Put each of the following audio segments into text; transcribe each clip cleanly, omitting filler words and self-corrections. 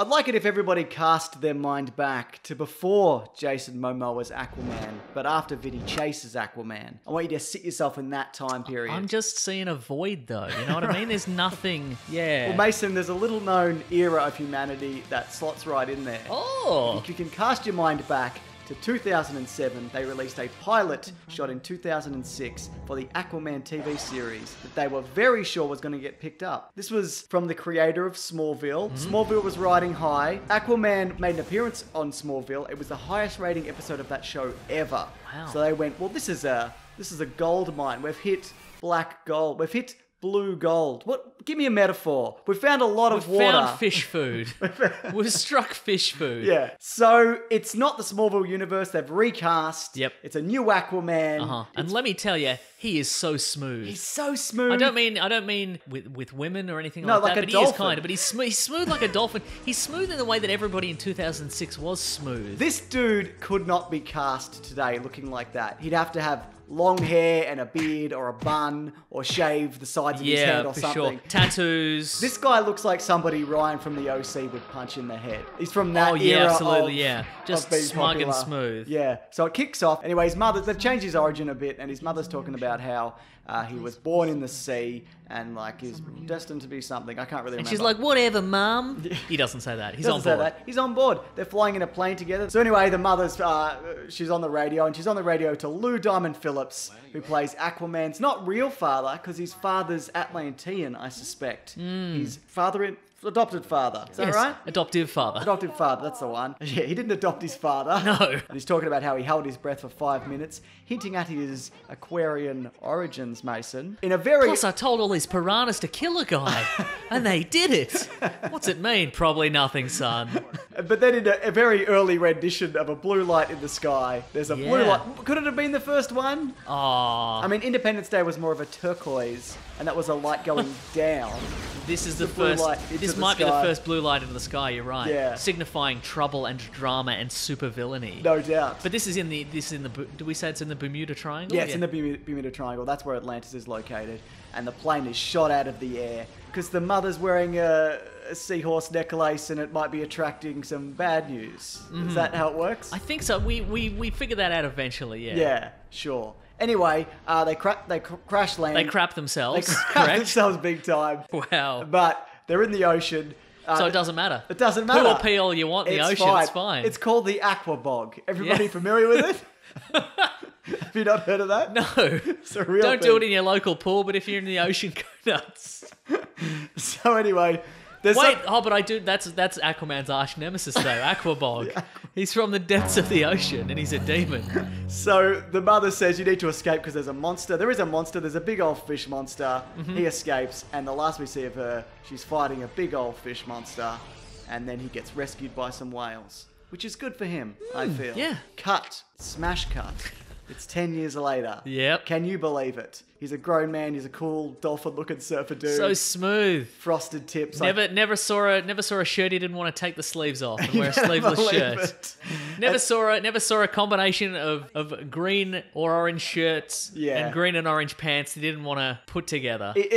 I'd like it if everybody cast their mind back to before Jason Momoa's Aquaman, but after Vinny Chase's Aquaman. I want you to sit yourself in that time period. I'm just seeing a void, though. You know what I mean? There's nothing. Yeah. Well, Mason, there's a little known era of humanity that slots right in there. Oh. If you can cast your mind back to 2007, they released a pilot shot in 2006 for the Aquaman TV series that they were very sure was going to get picked up. This was from the creator of Smallville. Smallville was riding high. Aquaman made an appearance on Smallville. It was the highest rating episode of that show ever. Wow. So they went, well, this is a gold mine. We've hit black gold. We've hit blue gold. What? Give me a metaphor. We've found a lot of water. We've found fish food. We've struck fish food. Yeah. So it's not the Smallville universe. They've recast. Yep. It's a new Aquaman. Uh-huh. And let me tell you, he is so smooth. He's so smooth. I don't mean with women or anything No, like that, like a but he dolphin. is kind of. But he's smooth like a dolphin. He's smooth in the way that everybody in 2006 was smooth. This dude could not be cast today looking like that. He'd have to have long hair and a beard or a bun or shave the sides of his head or for something. sure. Tattoos. This guy looks like somebody Ryan from the OC would punch in the head. He's from that era absolutely, of, yeah. Just of being smug popular. and smooth. Yeah. So it kicks off. Anyway, his mother, they've changed his origin a bit, and his mother's talking about how he was born in the sea and like he's destined to be something. I can't really And remember. she's like, whatever, Mum. He doesn't say that. He's on Doesn't say board. that. He's on board. They're flying in a plane together. So anyway, the mother's, she's on the radio, and she's on the radio to Lou Diamond Phillips, who plays Aquaman's not real father, because his father's Atlantean, I suspect. His adopted father. Is that Yes, right? adoptive father. Adoptive father, that's the one. Yeah, he didn't adopt his father. No. And he's talking about how he held his breath for 5 minutes, hinting at his Aquarian origins, Mason. In a very... Plus, I told all these piranhas to kill a guy, and they did it. What's it mean? Probably nothing, son. But then in a very early rendition of a blue light in the sky, there's a blue Yeah. light. Could it have been the first one? Aw. I mean, Independence Day was more of a turquoise, and that was a light going down. This is the blue first. light into This the might be the sky. first blue light into the sky. You're right. Yeah. Signifying trouble and drama and supervillainy. No doubt. But this is in the. Do we say it's in the Bermuda Triangle? Yeah, it's in the Bermuda Triangle. That's where Atlantis is located. And the plane is shot out of the air because the mother's wearing a seahorse necklace, and it might be attracting some bad news. Is that how it works? I think so. We figured that out eventually. Yeah. Yeah, sure. Anyway, they crash land. They crap themselves. They crap correct. themselves big time. Wow. But they're in the ocetion. So it doesn't matter. It doesn't matter. Poo or pee all you want in the ocean. It's fine. It's called the Aqua Bog. Everybody Yeah. familiar with it? Have you not heard of that? No. It's a real Don't thing. do it in your local pool, but if you're in the ocean, go nuts. So anyway, there's Wait, but I do. That's Aquaman's arch nemesis, though. Aquabog. He's from the depths of the ocean, and he's a demon. So the mother says you need to escape because there's a monster. There is a monster. There's a big old fish monster. He escapes, and the last we see of her, she's fighting a big old fish monster, and then he gets rescued by some whales, which is good for him, I feel. yeah. Cut. Smash cut. It's 10 years later. Yep. Can you believe it? He's a grown man. He's a cool dolphin-looking surfer dude. So smooth. Frosted tips. Never saw a shirt he didn't want to take the sleeves off and wear a Can't sleeveless believe shirt. it. Never saw a combination of green or orange shirts and green and orange pants he didn't want to put together. He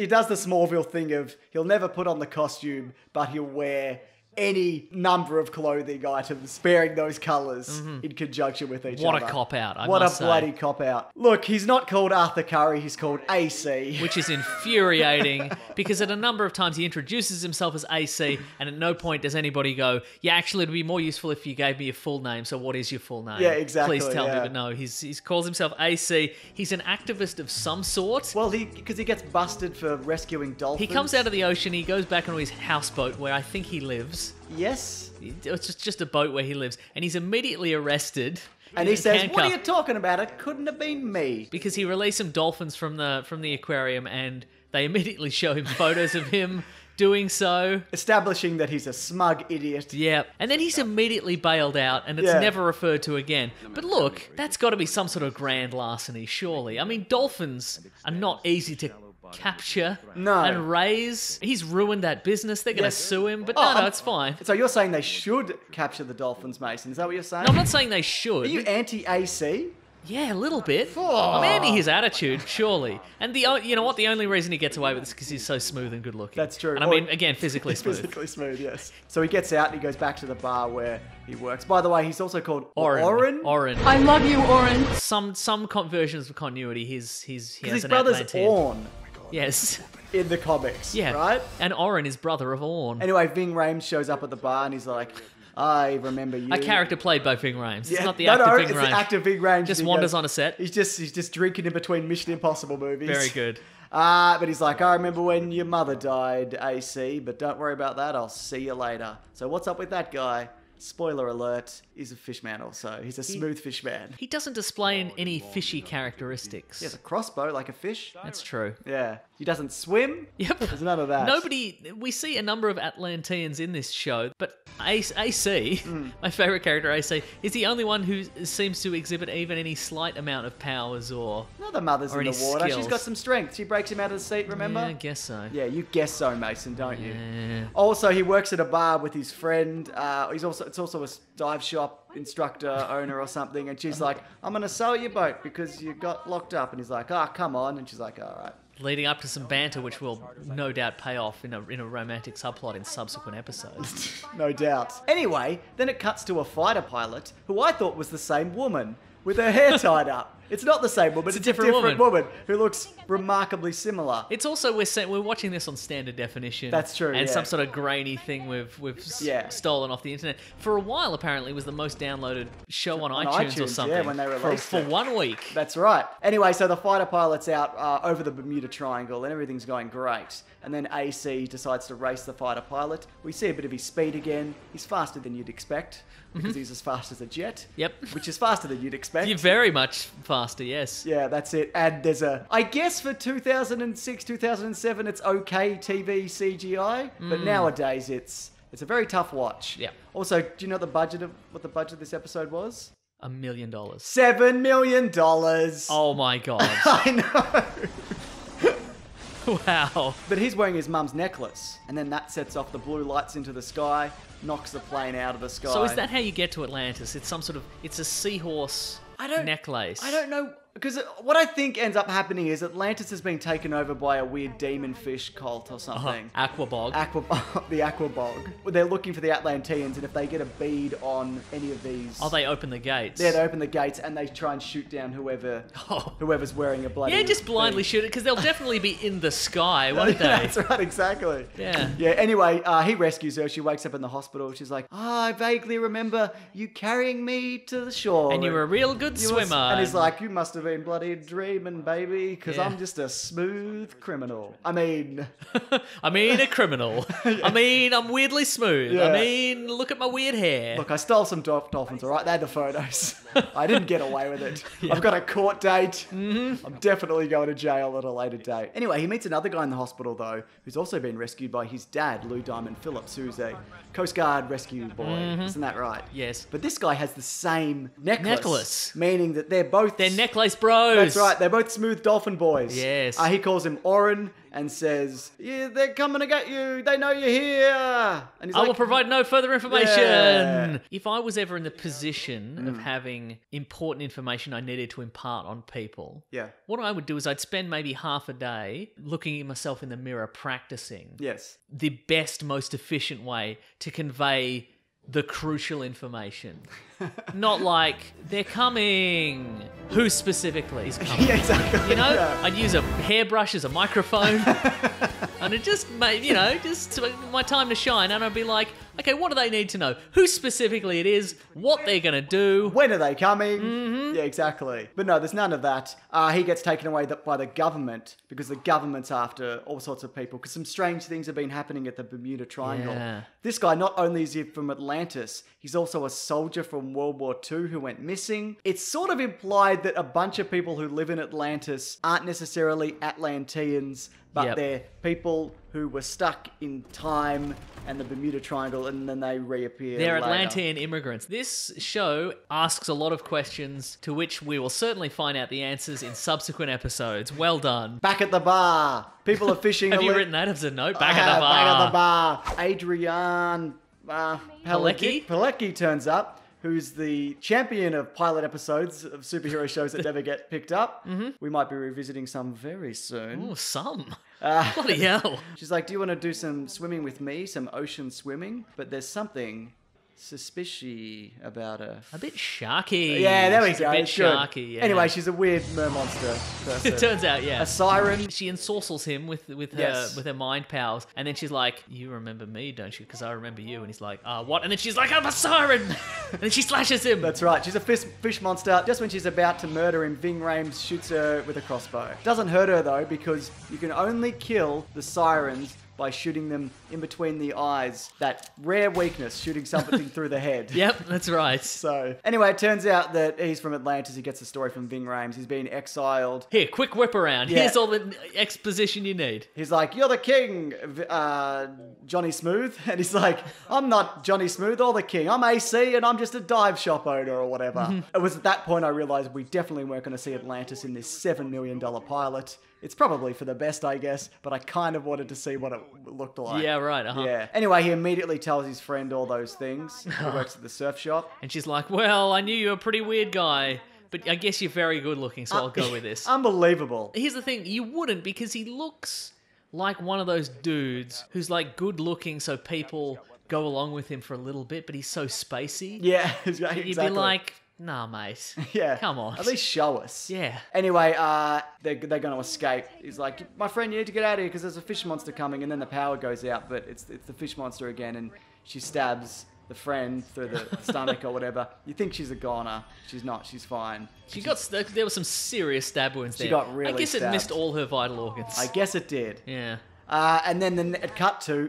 does the Smallville thing of he'll never put on the costume, but he'll wear any number of clothing items bearing those colours in conjunction with each What other. a cop-out, I What must a say. bloody cop-out. Look, he's not called Arthur Curry, he's called AC. Which is infuriating because at a number of times he introduces himself as AC and at no point does anybody go, yeah, actually it'd be more useful if you gave me your full name, so what is your full name? Yeah, exactly, Please tell me, yeah. but no, he calls himself AC. He's an activist of some sort. Well, because he gets busted for rescuing dolphins. He comes out of the ocean, he goes back onto his houseboat where I think he lives. Yes. It's just a boat where he lives, and he's immediately arrested. And he says, what are you handcuffed talking about? It couldn't have been me. because he released some dolphins from the aquarium, and they immediately show him photos of him doing so. Establishing that he's a smug idiot. Yeah, and then he's immediately bailed out, and it's Yeah. never referred to again. But look, that's got to be some sort of grand larceny, surely. I mean, dolphins are not easy to capture and raise. He's ruined that business. They're going to sue him, but no, it's fine. So you're saying they should capture the dolphins, Mason? Is that what you're saying? No, I'm not saying they should. Are you anti-AC? Yeah, a little bit. I'm anti his attitude, surely. And you know what? The only reason he gets away with this is because he's so smooth and good looking. That's true. And I mean, again, physically smooth. Physically smooth, yes. So he gets out and he goes back to the bar where he works. By the way, he's also called Oren. I love you, Oren. Some versions of continuity, he has his an brother's Atlantean. Orn Yes. in the comics, Yeah. right? And Oren is brother of Orn. Anyway, Ving Rhames shows up at the bar and he's like, I remember you. A character played by Ving Rhames. It's not the no, actor Ving it's Rhames. the actor Ving Rhames. Just He wanders goes- on a set. He's just drinking in between Mission Impossible movies. Very good. But he's like, I remember when your mother died, AC, but don't worry about that. I'll see you later. So what's up with that guy? Spoiler alert, he's a fish man also. He's a smooth fish man. He doesn't display any fishy characteristics. He has a crossbow like a fish. That's true. Yeah. He doesn't swim. Yep. There's none of that. We see a number of Atlanteans in this show, but AC, my favourite character, AC, is the only one who seems to exhibit even any slight amount of powers or... No, the mother's or in the any water. She's skills. got some strength. She breaks him out of the seat, remember? Yeah, I guess so. Yeah, you guess so, Mason, don't you? Yeah. Also, he works at a bar with his friend. It's also a dive shop instructor, owner or something. And she's like, I'm going to sell your boat because you got locked up. And he's like, come on. And she's like, all right. Leading up to some banter, which will no doubt pay off in a romantic subplot in subsequent episodes. No doubt. Anyway, then it cuts to a fighter pilot who I thought was the same woman with her hair tied up. It's not the same woman. It's a different woman who looks remarkably similar. It's also we're watching this on standard definition. That's true. And yeah. some sort of grainy thing we've stolen off the internet. For a while, apparently, it was the most downloaded show on iTunes or something. Yeah, when they released for 1 week. That's right. Anyway, so the fighter pilot's out over the Bermuda Triangle and everything's going great. And then AC decides to race the fighter pilot. We see a bit of his speed again. He's faster than you'd expect because he's as fast as a jet. Yep. Which is faster than you'd expect. You're very much faster, yes. Yeah, that's it. And there's I guess for 2006, 2007, it's okay TV CGI. But nowadays, it's a very tough watch. Yeah. Also, do you know what the budget of this episode was? $1 million. $7 million. Oh my god. I know. Wow. But he's wearing his mum's necklace, and then that sets off the blue lights into the sky, knocks the plane out of the sky. So is that how you get to Atlantis? It's it's a seahorse necklace. I don't know, because what I think ends up happening is Atlantis has been taken over by a weird demon fish cult or something. Aquabog. The Aquabog. They're looking for the Atlanteans, and if they get a bead on any of these... Oh, they open the gates. Yeah, they open the gates, and they try and shoot down whoever's wearing a bloody... Yeah, just blindly shoot it, because they'll definitely be in the sky, won't they? That's right, exactly. Yeah. Yeah, anyway, he rescues her. She wakes up in the hospital. She's like, I vaguely remember you carrying me to the shore. And you were a real good swimmer. And he's like, you must have been bloody dreaming, baby, because Yeah. I'm just a smooth criminal. I mean... a criminal. I mean, I'm weirdly smooth. Yeah. I mean, look at my weird hair. Look, I stole some dolphins, all right? They had the photos. I didn't get away with it. I've got a court date. Mm-hmm. I'm definitely going to jail at a later date. Anyway, he meets another guy in the hospital, though, who's also been rescued by his dad, Lou Diamond Phillips, who's a Coast Guard rescue boy. Mm-hmm. Isn't that right? Yes. But this guy has the same necklace. Necklace. Meaning that they're both... They're necklace bros. That's right. They're both smooth dolphin boys. Yes. He calls him Oren and says, yeah, they're coming to get you. They know you're here. And he's I like, will provide no further information. Yeah. If I was ever in the position of having important information I needed to impart on people, what I would do is I'd spend maybe half a day looking at myself in the mirror practicing the best, most efficient way to convey the crucial information. Not like, they're coming. Who specifically is coming? Yeah, exactly. You know, Yeah. I'd use a hairbrush as a microphone. And it just made, just my time to shine. And I'd be like, okay, what do they need to know? Who specifically it is, what they're going to do. When are they coming? Mm-hmm. Yeah, exactly. But no, there's none of that. He gets taken away by the government because the government's after all sorts of people because some strange things have been happening at the Bermuda Triangle. Yeah. This guy, not only is he from Atlantis, he's also a soldier from World War II who went missing. It's sort of implied that a bunch of people who live in Atlantis aren't necessarily Atlanteans, but they're people who were stuck in time and the Bermuda Triangle, and then they reappear They're later. Atlantean immigrants. This show asks a lot of questions to which we will certainly find out the answers in subsequent episodes. Well done. Back at the bar. People are fishing. Have you written that as a note? Back I at the have, bar. Back at the bar. Adrian Pilecki? Pilecki turns up, who's the champion of pilot episodes of superhero shows that never get picked up. We might be revisiting some very soon. Oh, some. Bloody hell. She's like, do you want to do some swimming with me? Some ocean swimming? But there's something suspicious about her. A bit sharky. Yeah, there we She's go. A bit It's good. sharky, yeah. Anyway, she's a weird mermonster person. It turns out, yeah. A siren. She ensorcels him with her Yes. with her mind powers, and then she's like, "You remember me, don't you? Because I remember you." And he's like, "What?" And then she's like, "I'm a siren!" And then she slashes him. That's right. She's a fish monster. Just when she's about to murder him, Ving Rhames shoots her with a crossbow. Doesn't hurt her though, because you can only kill the sirens by shooting them in between the eyes. That rare weakness, shooting something through the head. Yep, that's right. So, anyway, it turns out that he's from Atlantis. He gets the story from Ving Rhames. He's been exiled. Here, quick whip around. Yeah. Here's all the exposition you need. He's like, you're the king, Johnny Smooth. And he's like, I'm not Johnny Smooth or the king. I'm AC and I'm just a dive shop owner or whatever. It was at that point I realized we definitely weren't going to see Atlantis in this $7 million pilot. It's probably for the best, I guess, but I kind of wanted to see what it looked like. Yeah, right. Yeah. Anyway, he immediately tells his friend all those things. He works at the surf shop. And she's like, "Well, I knew you were a pretty weird guy, but I guess you're very good looking, so I'll go with this." Unbelievable. Here's the thing, you wouldn't, because he looks like one of those dudes who's like good looking, so people go along with him for a little bit, but he's so spacey. Yeah, exactly. You'd be like, "Nah, mate. Yeah. Come on. At least show us. Yeah. Anyway, they're going to escape. He's like, my friend, you need to get out of here because there's a fish monster coming. And then the power goes out, but it's the fish monster again. And she stabs the friend through the stomach or whatever. You think she's a goner. She's not. She's fine. There were some serious stab wounds there. She got really I guess stabbed. it missed all her vital organs. I guess it did. Yeah. And then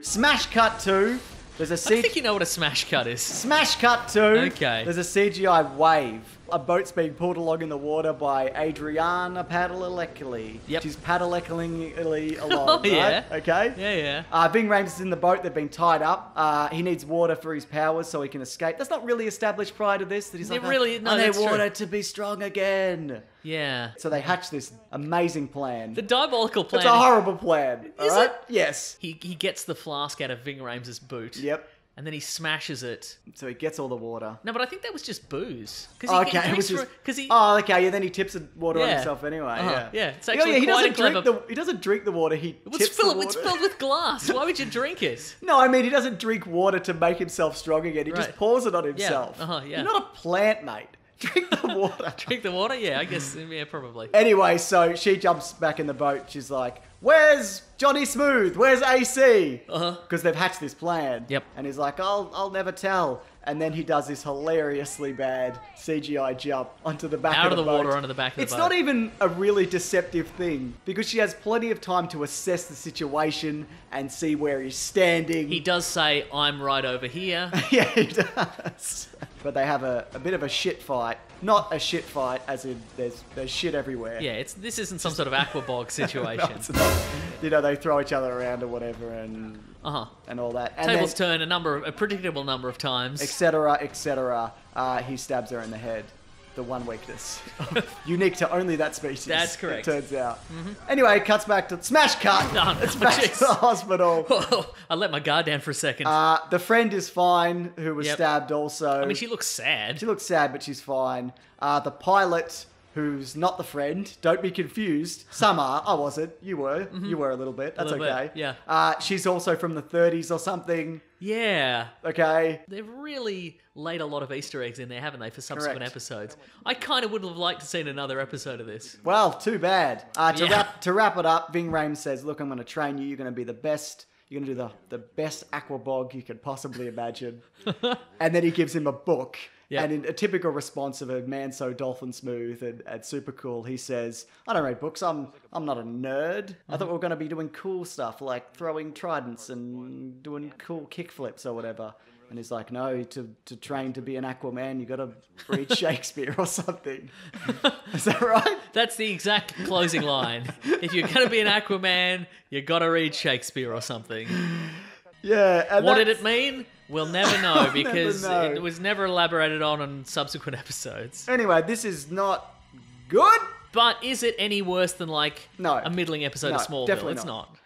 smash cut to, there's a I think you know what a smash cut is. Smash cut to. Okay. There's a CGI wave. A boat's being pulled along in the water by Adriana Padalecki. Yep. She's paddling along, Oh, yeah. right? Okay? Yeah. Ving Rhames is in the boat. They've been tied up. He needs water for his powers so he can escape. That's not really established prior to this. That he's like, No, I need that's water true. to be strong again. Yeah. So they hatch this amazing plan. The diabolical plan. It's a horrible plan. Is all right? it? Yes. He gets the flask out of Ving Rhames' boot. Yep. And then he smashes it. So he gets all the water. No, but I think that was just booze. Okay, it was just. Oh, okay. Yeah, then he tips the water on Yeah. himself anyway. Yeah. Yeah, it's actually he quite doesn't a clever... drink he doesn't drink the water. He tips the water. It's filled with glass. Why would you drink it? No, I mean he doesn't drink water to make himself strong again. He just Right. pours it on himself. Yeah. You're not a plant, mate. Drink the water. Drink the water? Yeah, I guess. Yeah, probably. Anyway, so she jumps back in the boat. She's like, "Where's Johnny Smooth? Where's AC?" Because they've hatched this plan. Yep. And he's like, "I'll never tell." And then he does this hilariously bad CGI jump onto the back Out of of the the boat. water onto the back of the It's boat. not even a really deceptive thing because she has plenty of time to assess the situation and see where he's standing. He does say, "I'm right over here." Yeah, he does. But they have a bit of a shit fight. Not a shit fight, as in there's shit everywhere. Yeah, this isn't some sort of aquabog situation. No, it's not. You know, they throw each other around or whatever and all that. And Tables then, turn a predictable number of times. etc., etc. He stabs her in the head. The one weakness. Unique to only that species. That's correct. It turns out. Anyway, it cuts back to... Smash cut! Oh, no, It's back jeez. to the hospital. I let my guard down for a second. The friend is fine, who was Yep. stabbed also. I mean, she looks sad. She looks sad, but she's fine. The pilot, who's not the friend, don't be confused. Some are. I wasn't. You were. You were a little bit. That's little okay. bit, yeah. She's also from the 30s or something. Yeah. Okay. They've really laid a lot of Easter eggs in there, haven't they, for subsequent Correct. episodes? I kind of would have liked to seen another episode of this. Well, too bad. Yeah. To wrap it up, Ving Rhames says, "Look, I'm going to train you. You're going to be the best. You're going to do the best aquabog you could possibly imagine." And then he gives him a book. Yep. And in a typical response of a man so dolphin smooth and super cool, he says, "I don't read books. I'm not a nerd. I thought we were going to be doing cool stuff like throwing tridents and doing cool kickflips or whatever." And he's like, "No, to train to be an Aquaman, you got to read Shakespeare or something." Is that right? That's the exact closing line. If you're going to be an Aquaman, you got to read Shakespeare or something. Yeah. And What did it mean? We'll never know because know. it was never elaborated on subsequent episodes. Anyway, this is not good. But is it any worse than like No. a middling episode of Smallville? definitely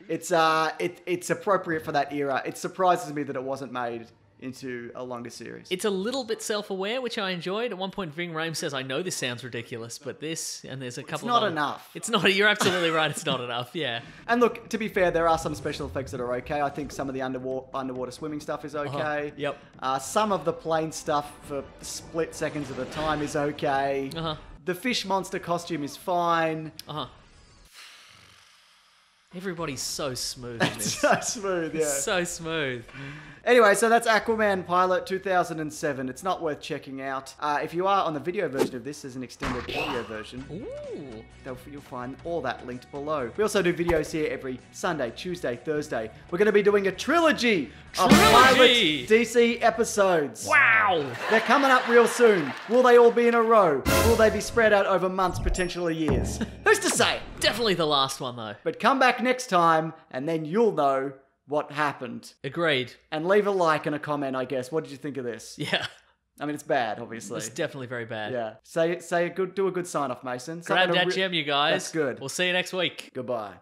It's not. It's appropriate for that era. It surprises me that it wasn't made into a longer series. It's a little bit self-aware, which I enjoyed. At one point, Ving Rhames says, I know this sounds ridiculous, but this, and there's a couple It's not of enough. It's not, you're absolutely right, it's not enough, yeah. And look, to be fair, there are some special effects that are okay. I think some of the underwater swimming stuff is okay. Yep. Some of the plane stuff for split seconds at a time is okay. The fish monster costume is fine. Everybody's so smooth in this. So smooth, yeah. So smooth. Anyway, so that's Aquaman Pilot 2007. It's not worth checking out. If you are on the video version of this, there's an extended audio version. Ooh. You'll find all that linked below. We also do videos here every Sunday, Tuesday, Thursday. We're going to be doing a trilogy of Pilot DC episodes. Wow. They're coming up real soon. Will they all be in a row? Will they be spread out over months, potentially years? Who's to say? Definitely the last one, though. But come back next time, and then you'll know what happened. Agreed. And leave a like and a comment, I guess. What did you think of this? Yeah. I mean, it's bad, obviously. It's definitely very bad. Yeah. Do a good sign off, Mason. Grab that gem, you guys. That's good. We'll see you next week. Goodbye.